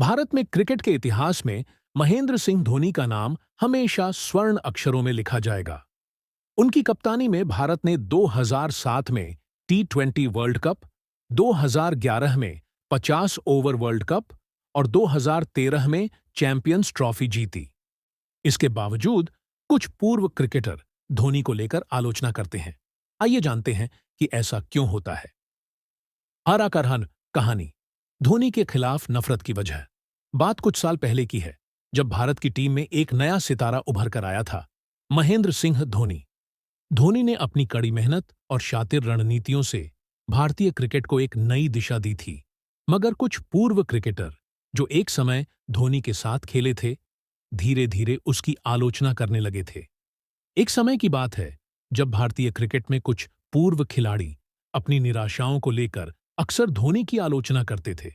भारत में क्रिकेट के इतिहास में महेंद्र सिंह धोनी का नाम हमेशा स्वर्ण अक्षरों में लिखा जाएगा। उनकी कप्तानी में भारत ने 2007 में T20 वर्ल्ड कप, 2011 में 50 ओवर वर्ल्ड कप और 2013 में चैंपियंस ट्रॉफी जीती। इसके बावजूद कुछ पूर्व क्रिकेटर धोनी को लेकर आलोचना करते हैं। आइए जानते हैं कि ऐसा क्यों होता है। हरा करहन कहानी, धोनी के खिलाफ नफरत की वजह। बात कुछ साल पहले की है, जब भारत की टीम में एक नया सितारा उभर कर आया था, महेंद्र सिंह धोनी। धोनी ने अपनी कड़ी मेहनत और शातिर रणनीतियों से भारतीय क्रिकेट को एक नई दिशा दी थी। मगर कुछ पूर्व क्रिकेटर जो एक समय धोनी के साथ खेले थे, धीरे धीरे उसकी आलोचना करने लगे थे। एक समय की बात है जब भारतीय क्रिकेट में कुछ पूर्व खिलाड़ी अपनी निराशाओं को लेकर अक्सर धोनी की आलोचना करते थे।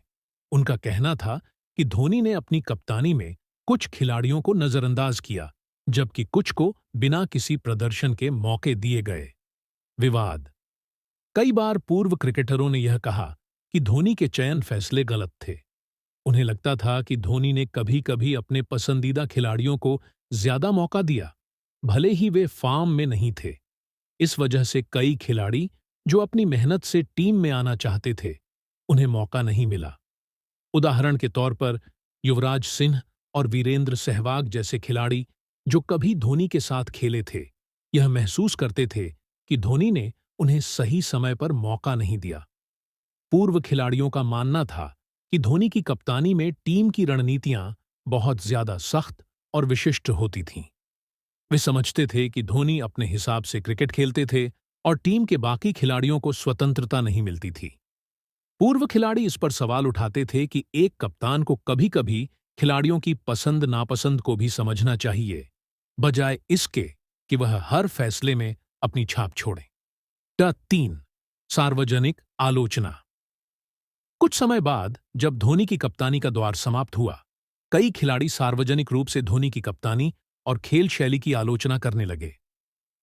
उनका कहना था कि धोनी ने अपनी कप्तानी में कुछ खिलाड़ियों को नजरअंदाज किया, जबकि कुछ को बिना किसी प्रदर्शन के मौके दिए गए। विवाद। कई बार पूर्व क्रिकेटरों ने यह कहा कि धोनी के चयन फैसले गलत थे। उन्हें लगता था कि धोनी ने कभी कभी अपने पसंदीदा खिलाड़ियों को ज्यादा मौका दिया, भले ही वे फॉर्म में नहीं थे। इस वजह से कई खिलाड़ी जो अपनी मेहनत से टीम में आना चाहते थे, उन्हें मौका नहीं मिला। उदाहरण के तौर पर युवराज सिंह और वीरेंद्र सहवाग जैसे खिलाड़ी जो कभी धोनी के साथ खेले थे, यह महसूस करते थे कि धोनी ने उन्हें सही समय पर मौका नहीं दिया। पूर्व खिलाड़ियों का मानना था कि धोनी की कप्तानी में टीम की रणनीतियां बहुत ज्यादा सख्त और विशिष्ट होती थीं। वे समझते थे कि धोनी अपने हिसाब से क्रिकेट खेलते थे और टीम के बाकी खिलाड़ियों को स्वतंत्रता नहीं मिलती थी। पूर्व खिलाड़ी इस पर सवाल उठाते थे कि एक कप्तान को कभी-कभी खिलाड़ियों की पसंद नापसंद को भी समझना चाहिए, बजाय इसके कि वह हर फैसले में अपनी छाप छोड़े। 3. सार्वजनिक आलोचना। कुछ समय बाद जब धोनी की कप्तानी का दौर समाप्त हुआ, कई खिलाड़ी सार्वजनिक रूप से धोनी की कप्तानी और खेल शैली की आलोचना करने लगे।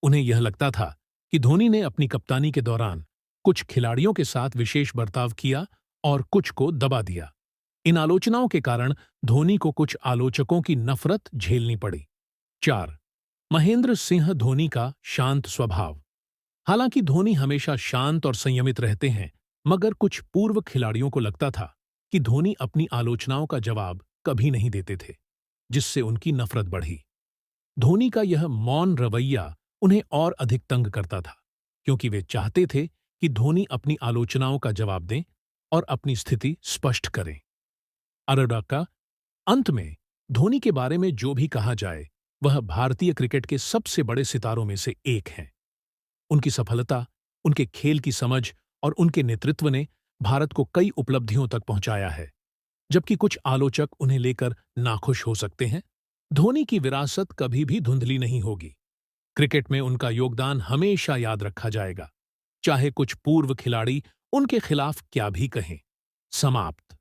उन्हें यह लगता था कि धोनी ने अपनी कप्तानी के दौरान कुछ खिलाड़ियों के साथ विशेष बर्ताव किया और कुछ को दबा दिया। इन आलोचनाओं के कारण धोनी को कुछ आलोचकों की नफरत झेलनी पड़ी। 4. महेंद्र सिंह धोनी का शांत स्वभाव। हालांकि धोनी हमेशा शांत और संयमित रहते हैं, मगर कुछ पूर्व खिलाड़ियों को लगता था कि धोनी अपनी आलोचनाओं का जवाब कभी नहीं देते थे, जिससे उनकी नफरत बढ़ी। धोनी का यह मौन रवैया उन्हें और अधिक तंग करता था, क्योंकि वे चाहते थे कि धोनी अपनी आलोचनाओं का जवाब दें और अपनी स्थिति स्पष्ट करें। अरडाका। अंत में धोनी के बारे में जो भी कहा जाए, वह भारतीय क्रिकेट के सबसे बड़े सितारों में से एक हैं। उनकी सफलता, उनके खेल की समझ और उनके नेतृत्व ने भारत को कई उपलब्धियों तक पहुंचाया है। जबकि कुछ आलोचक उन्हें लेकर नाखुश हो सकते हैं, धोनी की विरासत कभी भी धुंधली नहीं होगी। क्रिकेट में उनका योगदान हमेशा याद रखा जाएगा, चाहे कुछ पूर्व खिलाड़ी उनके खिलाफ क्या भी कहें। समाप्त।